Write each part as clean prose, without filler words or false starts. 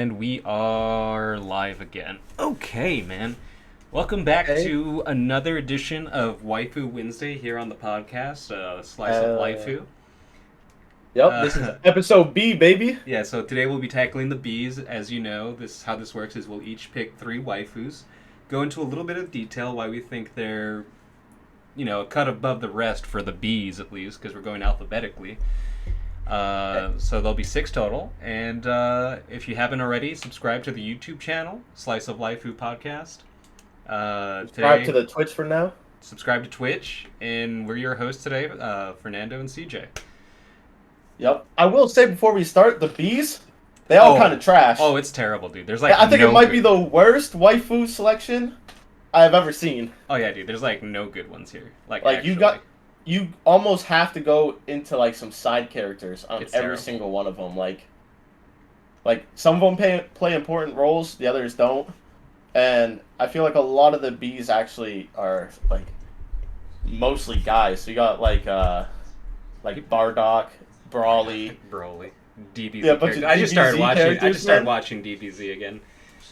And we are live again. Okay, man. Welcome back Hey, to another edition of Waifu Wednesday here on the podcast, Slice of uh, Waifu. yep, this is Uh, episode B, baby. yeah, so today we'll be tackling the bees. As you know, how this works is we'll each pick three waifus, go into a little bit of detail why we think they're, a cut above the rest for the bees at least, because we're going alphabetically. So there'll be six total. And if you haven't already, subscribe to the YouTube channel, Slice of Waifu Podcast. Subscribe to Today, the Twitch for now. subscribe to Twitch, and we're your hosts today, Fernando and CJ. Yep. I will say before we start, the bees, they all kind Oh, of trash. oh, it's terrible, dude. There's like I think it no might be good. the worst waifu selection I have ever seen. Oh yeah, dude. There's like no good ones here. Like Like actually, you almost have to go into like some side characters on it's every terrible. single one of them. Like some of them play important roles, the others don't. And I feel like a lot of the bees actually are like mostly guys. So you got like Bardock, Brawly. Broly, DBZ Yeah, a bunch character. of I just started DBZ watching. I characters, just started man. watching DBZ again.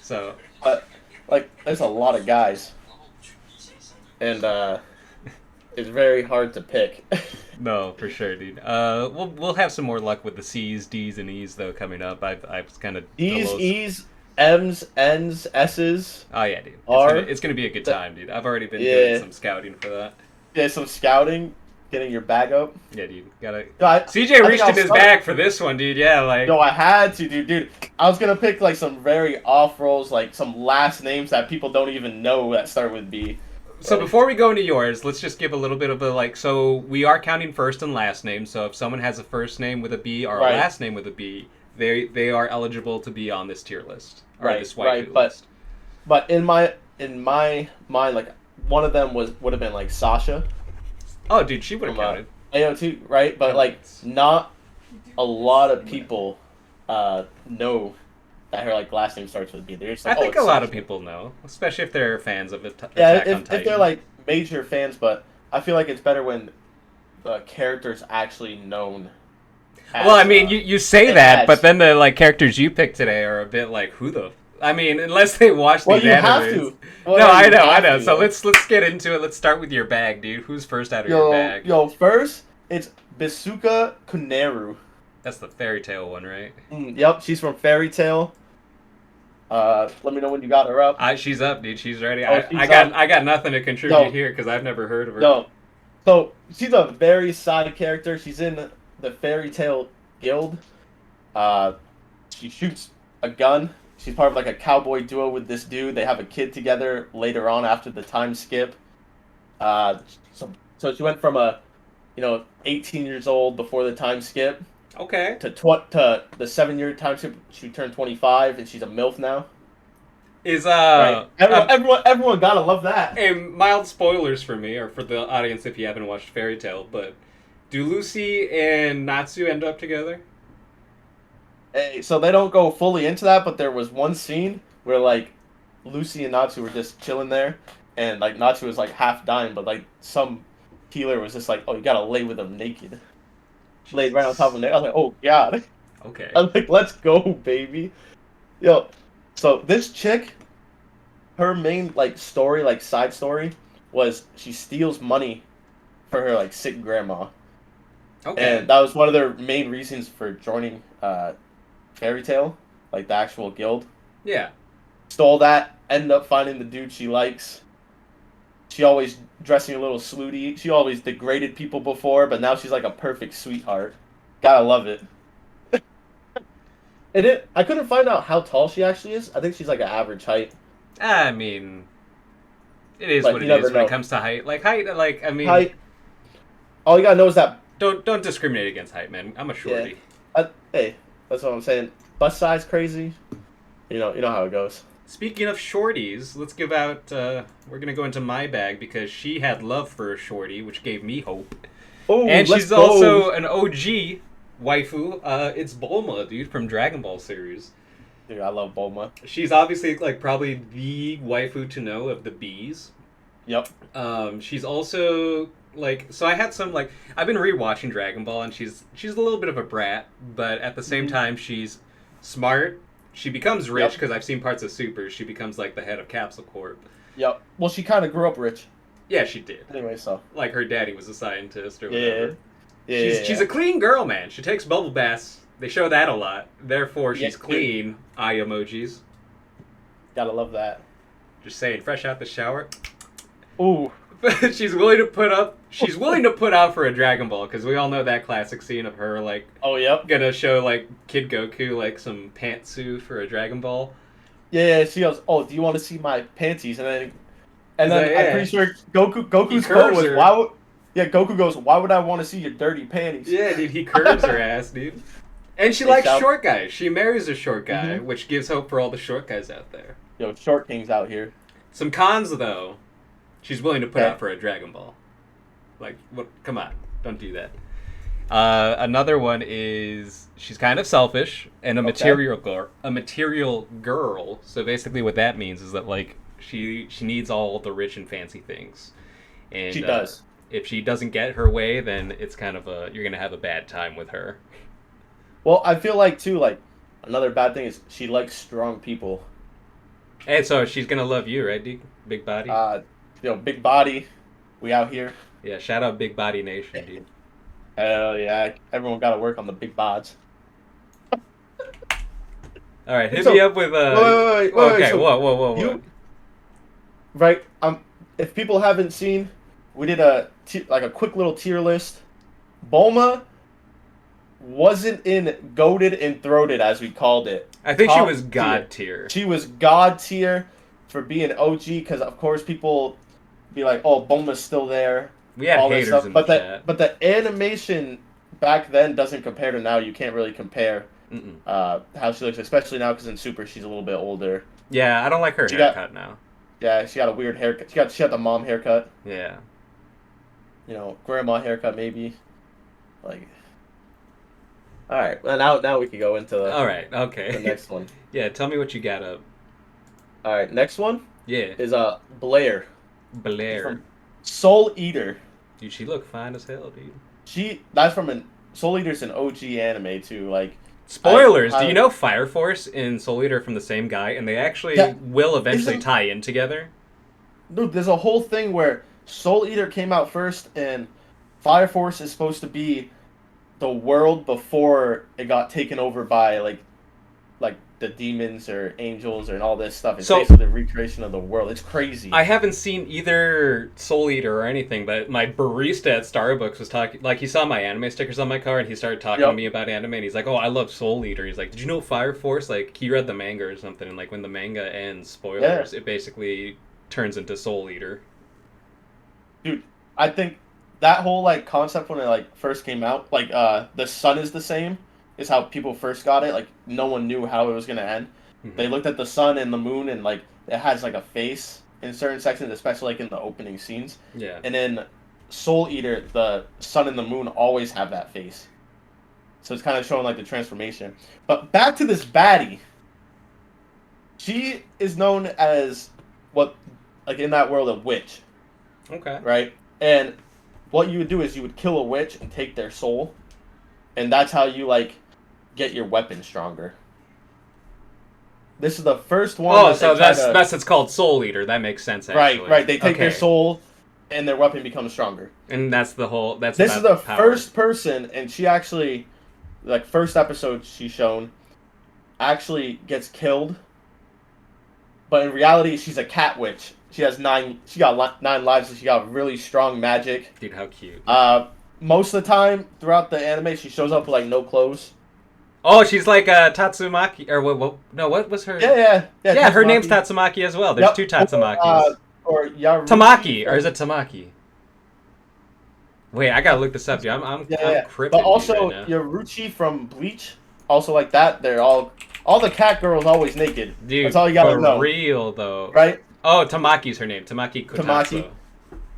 So But like, there's a lot of guys, and it's very hard to pick. no, for sure, dude. We'll have some more luck with the C's, D's, and E's though coming up. I've kind of the E's, lowest. E's, M's, N's, S's, Oh yeah, dude. R. It's gonna be a good th- time, dude. I've already been doing Yeah, some scouting for that. yeah, some scouting, getting your bag up. Yeah, dude. Gotta. No, CJ I think reached I'll in his start. bag for this one, dude. Yeah, like. No, I had to, dude. I was gonna pick like some very off rolls, like some last names that people don't even know that start with B. So before we go into yours, let's just give a little bit of a like. So we are counting first and last name. So if someone has a first name with a B or a Right. last name with a B, they are eligible to be on this tier list or Right, this right, waifu but list. But in my mind, like one of them would have been like Sasha Oh, dude, she would have from counted. AO2, right? But like not a lot of people know that her like last name starts with B. They're just I like, oh, think it's a lot of Sasha. people know, especially if they're fans of Yeah, Attack on if they're Titan. like major fans, but I feel like it's better when the character's actually known. Well, I As, mean, you say it that, but adds. then the like characters you pick today are a bit like who the. I mean, unless they watch Well, these you have animes. to. Well, No, no, I you know, I have know. to, So though. let's get into it. Let's start with your bag, dude. Who's first out of your bag? First it's Bisuka Kuneru. That's the fairy tale one, right? Yep, she's from Fairy Tail. Let me know when you got her up. She's up, dude. She's ready. Oh, I she's got up. I got nothing to contribute Yo, here because I've never heard of her. no. So she's a very side character. She's in the Fairy Tail Guild. Uh, she shoots a gun. She's part of like a cowboy duo with this dude. They have a kid together later on after the time skip. Uh, so she went from 18 years old before the time skip Okay. to the 7 year time skip. She turned 25 and she's a MILF now. Is Right. Everyone gotta love that. hey, mild spoilers for me or for the audience if you haven't watched Fairy Tale, but do Lucy and Natsu end up together? Hey, so they don't go fully into that, but there was one scene where like Lucy and Natsu were just chilling there, and like Natsu was like half dying, but like some healer was just like, "Oh, you gotta lay with him naked." Laid right on top of him. I was like, "Oh God!" Okay. I was like, "Let's go, baby." Yo, so this chick, her main like story, like side story, was she steals money for her like sick grandma, Okay. and that was one of their main reasons for joining Fairy Tail, like the actual guild. Yeah. Stole that, ended up finding the dude she likes. She always dressing a little snooty. She always degraded people before, but now she's like a perfect sweetheart. Gotta love it. I couldn't find out how tall she actually is. I think she's like an average height. I mean, it is But what you it is never when it know. comes to height. Like height, like I mean, Height. All you gotta know is that. don't discriminate against height, man. I'm a shorty. Hey, that's what I'm saying. Bust size crazy. You know how it goes. Speaking of shorties, let's give out. We're gonna go into my bag because she had love for a shorty, which gave me hope. Oh, And let's she's go. also an OG waifu. It's Bulma, dude, from Dragon Ball series. Dude, I love Bulma. She's obviously like probably the waifu to know of the bees. Yep. She's also like so I had some like I've been rewatching Dragon Ball and she's a little bit of a brat, but at the same Mhm. time she's smart. She becomes rich Yep. because I've seen parts of Super. She becomes like the head of Capsule Corp. Yep. Well, she kind of grew up rich. Yeah, she did. Anyway, so. Like her daddy was a scientist or Yeah. whatever. Yeah. She's a clean girl, man. She takes bubble baths. They show that a lot. Therefore, she's clean. Eye emojis. Gotta love that. Just saying, fresh out the shower. Ooh. She's willing to put up. She's willing to put out for a Dragon Ball because we all know that classic scene of her like. Oh yep. Gonna show like Kid Goku like some pantsuit for a Dragon Ball. Yeah. She goes, "Oh, do you want to see my panties?" And then Like, I'm pretty sure Goku's quote was, "Why would?" Yeah, Goku goes, "Why would I want to see your dirty panties?" Yeah, dude, he curves her ass, dude. And she likes short guys. She marries a short guy, which gives hope for all the short guys out there. Yo, short kings out here. Some cons though. She's willing to put out for a Dragon Ball. Like, what? Come on, don't do that. Another one is she's kind of selfish and a material girl. A material girl. So basically, what that means is that like she needs all the rich and fancy things. And She does. If she doesn't get her way, then it's kind of you're gonna have a bad time with her. Well, I feel like too, like another bad thing is she likes strong people. And so she's gonna love you, right, Deke? Big body. Big body. We out here. Yeah, shout out Big Body Nation, dude. Hell yeah! Everyone got to work on the big bods. All right, hit me up with Wait. Okay, So whoa. Right. If people haven't seen, we did a quick little tier list. Bulma wasn't in goated and throated as we called it. I think she was god tier. She was god tier for being OG because of course people be like, "Oh, Bulma's still there." We had all haters stuff. in But the chat. But the animation back then doesn't compare to now. You can't really compare how she looks, especially now because in Super she's a little bit older. Yeah, I don't like her haircut now. Yeah, she got a weird haircut. She had the mom haircut. Yeah. Grandma haircut maybe. Like. All right, well now we can go into All right, okay. the next one. Yeah, tell me what you got up. All right, next one. Yeah. Is Blair. Blair. From Soul Eater. Dude, she look fine as hell, dude. That's from Soul Eater's an OG anime too. Like spoilers. Do you know Fire Force and Soul Eater are from the same guy, and they actually will eventually tie in together? Dude, there's a whole thing where Soul Eater came out first, and Fire Force is supposed to be the world before it got taken over by like the demons or angels and all this stuff. It's basically the recreation of the world. It's crazy. I haven't seen either Soul Eater or anything, but my barista at Starbucks was talking, like he saw my anime stickers on my car and he started talking to me about anime and he's like, "Oh, I love Soul Eater." He's like, "Did you know Fire Force?" Like he read the manga or something, and like when the manga ends, spoilers, it basically turns into Soul Eater. Dude, I think that whole like concept when it first came out, the sun is the same, is how people first got it. Like no one knew how it was gonna end. They looked at the sun and the moon and it has like a face in certain sections, especially like in the opening scenes. Yeah. And in Soul Eater, the sun and the moon always have that face. So it's kind of showing the transformation. But back to this baddie. She is known as in that world, a witch. Okay. Right? And what you would do is you would kill a witch and take their soul. And that's how you get your weapon stronger. This is the first one. Oh, so that's it's called Soul Eater. That makes sense. Actually. Right. They take their soul, and their weapon becomes stronger. And that's the whole. This is the first person, and she actually, first episode she's shown, actually gets killed. But in reality, she's a cat witch. She has 9. She got 9 lives, and she got really strong magic. Dude, how cute. Most of the time throughout the anime, she shows up with no clothes. Oh, she's like Tatsumaki, or what? No, what was her? Yeah. Yeah, her name's Tatsumaki as well. There's 2 Tatsumakis. Or Yaruchi. Tamaki, or is it Tamaki? Wait, I gotta look this up, dude. I'm cryptic. But also right Yaruchi from Bleach, also like that. They're all the cat girls always naked. Dude, that's all you gotta know. For real though, right? Oh, Tamaki's her name. Tamaki Kotatsu.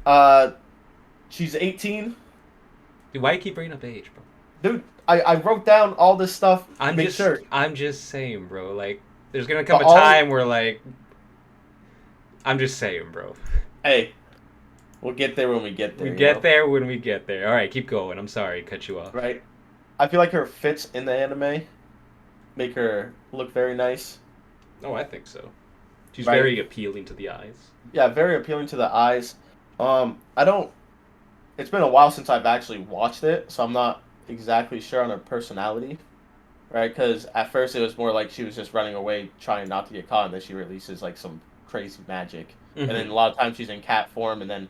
Tamaki. She's 18. Dude, why you keep bringing up age, bro? Dude, I wrote down all this stuff. I'm just saying, bro. There's gonna come a time where I'm just saying, bro. Hey, we'll get there when we get there. We get there when we get there. All right, keep going. I'm sorry, cut you off. Right. I feel like her fits in the anime make her look very nice. Oh, I think so. She's Right. very appealing to the eyes. Yeah, very appealing to the eyes. I don't. It's been a while since I've actually watched it, so I'm not exactly sure on her personality. Right? Because at first it was more like she was just running away, trying not to get caught, and then she releases like some crazy magic, and then a lot of times she's in cat form, and then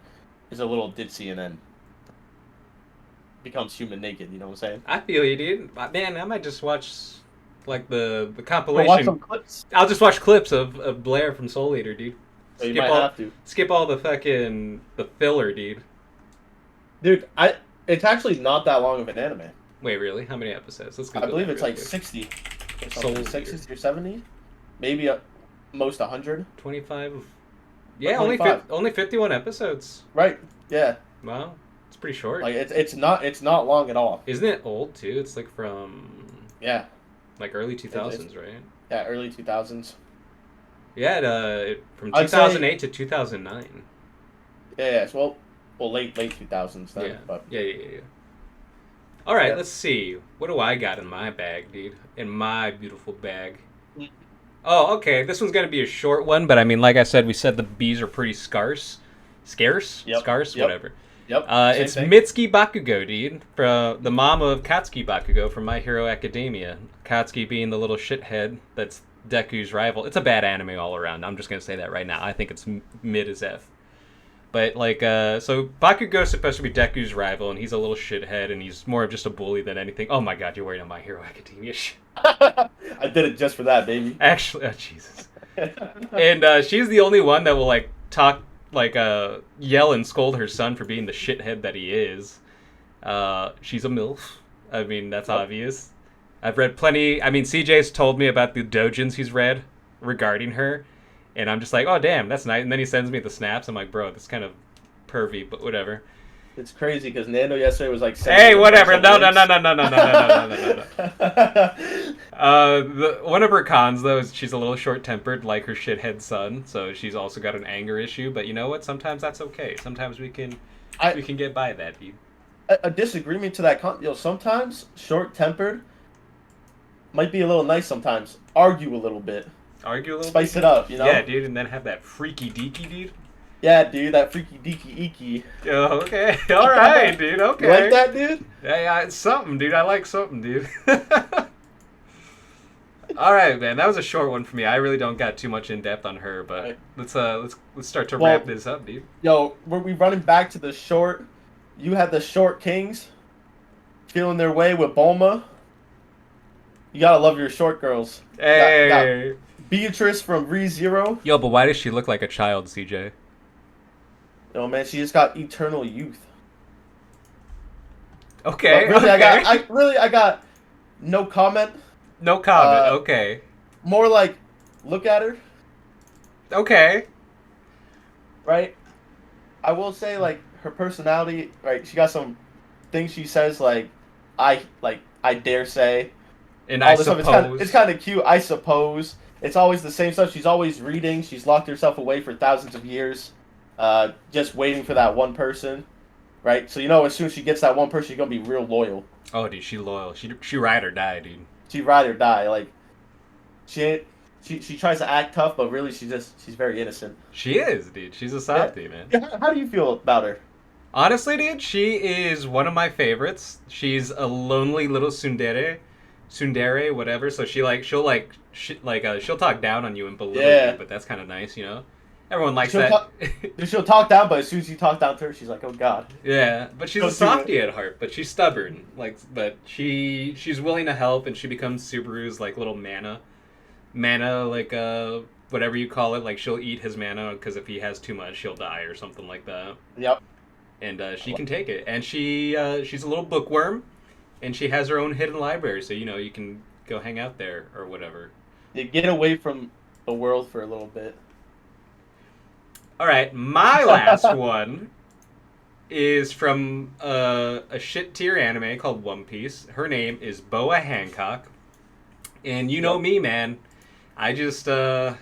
is a little ditzy, and then becomes human naked. You know what I'm saying? I feel you, dude. Man, I might just watch like the But compilation. watch some clips. I'll just watch clips of Blair from Soul Eater, dude. So you might have to. Skip all the fucking the filler, dude. Dude, it's actually not that long of an anime. Wait, really? How many episodes? Let's go. I believe it's real like quick. 60 or Soul something. Eater. 60 or 70? Maybe most 100. 25. Yeah, 25. only 51 episodes. Right. Yeah. Wow, it's pretty short. Like it's not long at all. Isn't it old too? It's like from Yeah. like early 2000s, right? Yeah, early 2000s. Yeah, from I'd 2008 to 2009. Yeah, well, late 2000s then. Yeah. But Yeah. All right, Yeah. let's see. What do I got in my bag, dude? In my beautiful bag. Mm. Oh, okay. This one's gonna be a short one, but I mean, like I said, we said the bees are pretty scarce. Scarce? Yep. Scarce? Yep. Whatever. Yep. Same It's thing. Mitsuki Bakugo, dude. From the mom of Katsuki Bakugo from My Hero Academia. Katsuki being the little shithead that's Deku's rival. It's a bad anime all around. I'm just gonna say that right now. I think it's mid as F. But like, so Bakugo's supposed to be Deku's rival, and he's a little shithead, and he's more of just a bully than anything. Oh my god, you're wearing a My Hero Academia shit. I did it just for that, baby. Actually, oh Jesus. And she's the only one that will like talk, like yell and scold her son for being the shithead that he is. She's a MILF. I mean, that's obvious. I've read plenty. I mean, CJ's told me about the dojins he's read regarding her. And I'm just like, oh, damn, that's nice. And then he sends me the snaps. I'm like, bro, that's kind of pervy, but whatever. It's crazy because Nando yesterday was like, Hey, whatever. No. One of her cons, though, is she's a little short-tempered, like her shithead son. So she's also got an anger issue. But you know what? Sometimes that's okay. Sometimes we can get by that, dude. A disagreement to that. Sometimes short-tempered might be a little nice. Sometimes argue a little bit. Argue a little Spice bit? it up, you know? Yeah, dude, and then have that freaky deaky, dude. Yeah, dude, that freaky deaky eeky. Oh, okay. All right, dude. Okay. You like that, dude? Yeah, it's something, dude. I like something, dude. All right, man. That was a short one for me. I really don't got too much in depth on her, but Right. let's start to wrap this up, dude. Yo, were we running back to the short? You had the short kings feeling their way with Bulma. You gotta love your short girls. Hey. Got Beatrice from ReZero. Yo, but why does she look like a child, CJ? Oh man, she just got eternal youth. Okay. But really, okay. I got no comment. No comment. Okay. More like, look at her, Okay. right? I will say, like, her personality, right? She got some things she says, like, I dare say. And All I this suppose. stuff. It's kind of cute, I suppose. It's always the same stuff. She's always reading. She's locked herself away for thousands of years, just waiting for that one person, right? So you know, as soon as she gets that one person, she's gonna be real loyal. Oh, dude, she loyal. She ride or die, dude. She ride or die. Like, she ain't. She tries to act tough, but really she's very innocent. She is, dude. She's a softie, man. Yeah, how do you feel about her? Honestly, dude, she is one of my favorites. She's a lonely little tsundere, whatever. So she'll talk down on you and belittle you, but that's kind of nice, you know. Everyone likes that. She'll talk down, but as soon as you talk down to her, she's like, "Oh God." Yeah, but she's a softie at heart. But she's stubborn. But she's willing to help, and she becomes Subaru's like little mana, like whatever you call it. Like she'll eat his mana because if he has too much, he'll die or something like that. Yep. And she can take it, and she's a little bookworm, and she has her own hidden library, so you can go hang out there or whatever. You get away from the world for a little bit. All right, my last one is from a shit tier anime called One Piece. Her name is Boa Hancock, and you know me, man. I just Ooh,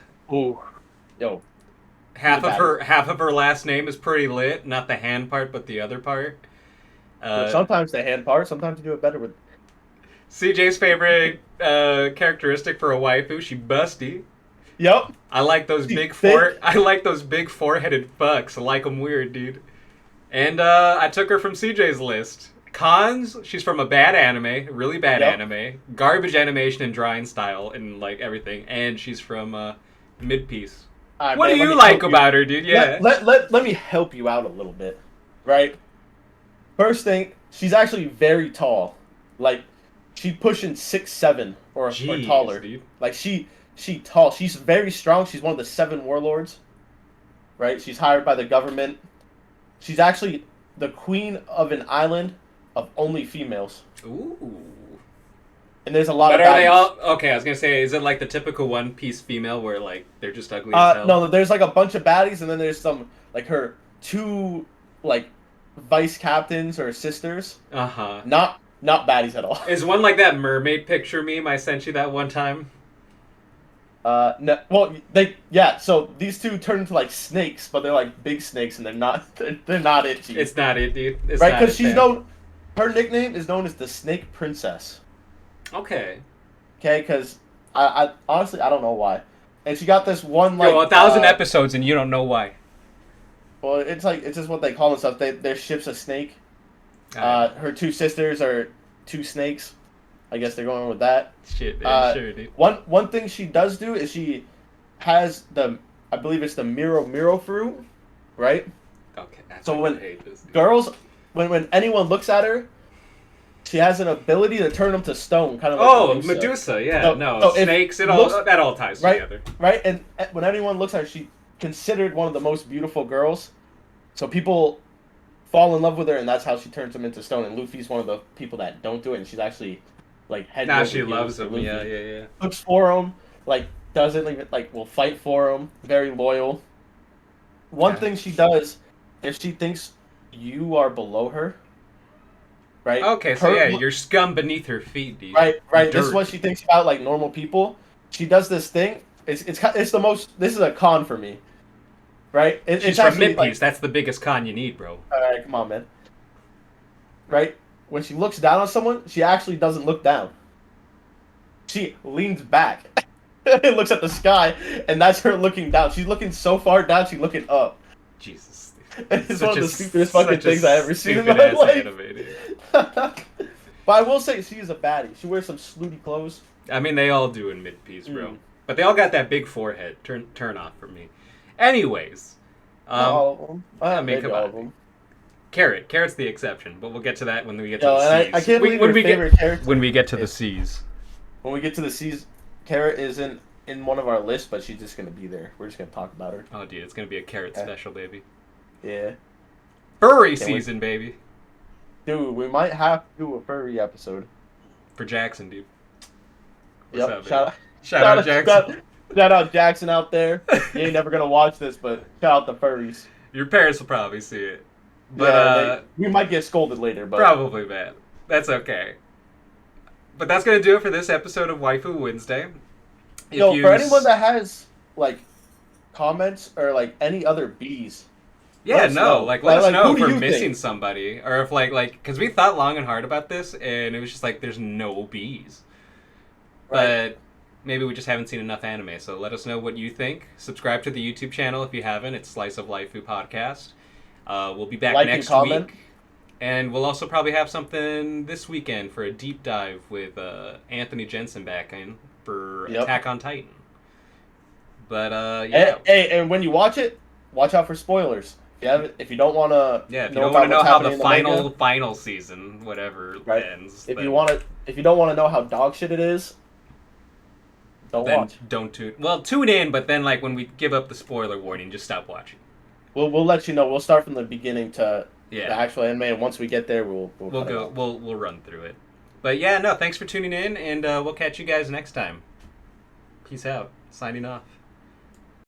yo. half of her last name is pretty lit. Not the hand part, but the other part. Sometimes the hand part. Sometimes you do it better with. CJ's favorite characteristic for a waifu, she busty. Yep. I like those She's big thick. I like those big four-headed fucks. I like them weird, dude. And I took her from CJ's list. Cons, she's from a bad anime, really bad Yep. anime, garbage animation and drawing style and like everything, and she's from mid piece. All right, What man, do let you me like help you. about her, dude? Yeah. Let me help you out a little bit, right? First thing, she's actually very tall. Like, she's pushing 6'7" or Jeez, taller. dude. Like she tall. She's very strong. She's one of the 7 warlords, right? She's hired by the government. She's actually the queen of an island of only females. Ooh. And there's a lot But of are they baddies. all okay? I was gonna say, is it like the typical One Piece female where like they're just ugly as hell? No, there's like a bunch of baddies, and then there's some like her 2 like vice captains or sisters. Uh huh. Not baddies at all. Is one like that mermaid picture meme I sent you that one time? No, well, so these 2 turn into like snakes, but they're like big snakes, and they're not they're not itchy. It's not it, dude. It's right, not because it, she's fam. known. Her nickname is known as the Snake Princess. Okay. Okay, because I honestly I don't know why, and she got this one like. Yo, 1,000 episodes and you don't know why. Well, it's just what they call themselves. Their ship's a snake. Her 2 sisters are 2 snakes. I guess they're going with that. Shit, man, sure, dude. One thing she does do is she has I believe it's the Miro fruit, right? Okay, that's So why when I hate this, dude. girls, when anyone looks at her, she has an ability to turn them to stone, kind of like Oh, Medusa, yeah, So if snakes, looks- that all ties right? together. Right, and when anyone looks at her, she's considered one of the most beautiful girls. So people fall in love with her, and that's how she turns them into stone. And Luffy's one of the people that don't do it, and she's actually like head Nah, over she heels loves for him. Luffy. Yeah. Looks for him, like doesn't even like will fight for him. Very loyal. One Yeah. thing she does, if she thinks you are below her, right? Okay, so yeah, you're scum beneath her feet, dude. Right. This is Dirt. what she thinks about like normal people. She does this thing. It's the most. This is a con for me, right? She's It's from actually mid piece. That's the biggest con you need, bro. all right, come on, man. Right? When she looks down on someone, she actually doesn't look down. She leans back and looks at the sky, and that's her looking down. She's looking so far down, she's looking up. Jesus. It's one of the stupidest such fucking a things I ever seen in my stupid-ass life. anime, dude. But I will say, she is a baddie. She wears some snooty clothes. I mean, they all do in mid piece, bro. Mm. But they all got that big forehead. Turn off for me. Anyways, Not all of them. I mean, Maybe come all on. of them. Carrot's the exception, but we'll get to that when we get to Yo, the and C's. I can't believe when your we favorite get character. when we get to the C's. When we get to the C's, Carrot isn't in one of our lists, but she's just gonna be there. We're just gonna talk about her. Oh, dude, it's gonna be a carrot Okay. special, baby. Yeah. Furry Can't wait. season, baby, Dude, we might have to do a furry episode. for Jackson, dude. What's Yep. up, baby? Shout Shout out Jackson. Shout out Jackson out there. He ain't never gonna watch this, but shout out the furries. Your parents will probably see it, but Yeah, we might get scolded later, but probably, man. That's okay. But that's gonna do it for this episode of Waifu Wednesday. If yo, you for anyone that has like comments or like any other bees, Yeah, let us no, know. like let us Like, know who if do we're you missing think? somebody, or if like because we thought long and hard about this, and it was just like there's no bees. Right. But maybe we just haven't seen enough anime. So let us know what you think. Subscribe to the YouTube channel if you haven't. It's Slice of Lifeu Podcast. We'll be back Like and next comment. week, and we'll also probably have something this weekend for a deep dive with Anthony Jensen back in for Yep. Attack on Titan. But yeah. and when you watch it, watch out for spoilers. If you don't want to, Yeah, if you don't want to know what's how the happening in manga, final season, whatever, Right. ends, if then, you don't want to know how dog shit it is, don't then watch. don't tune. Well, tune in, but then like when we give up the spoiler warning, just stop watching. We'll let you know. We'll start from the beginning to the Yeah, actual anime, and once we get there, we'll we'll cut it go. out. We'll run through it. But yeah, no, thanks for tuning in, and we'll catch you guys next time. Peace out. Signing off.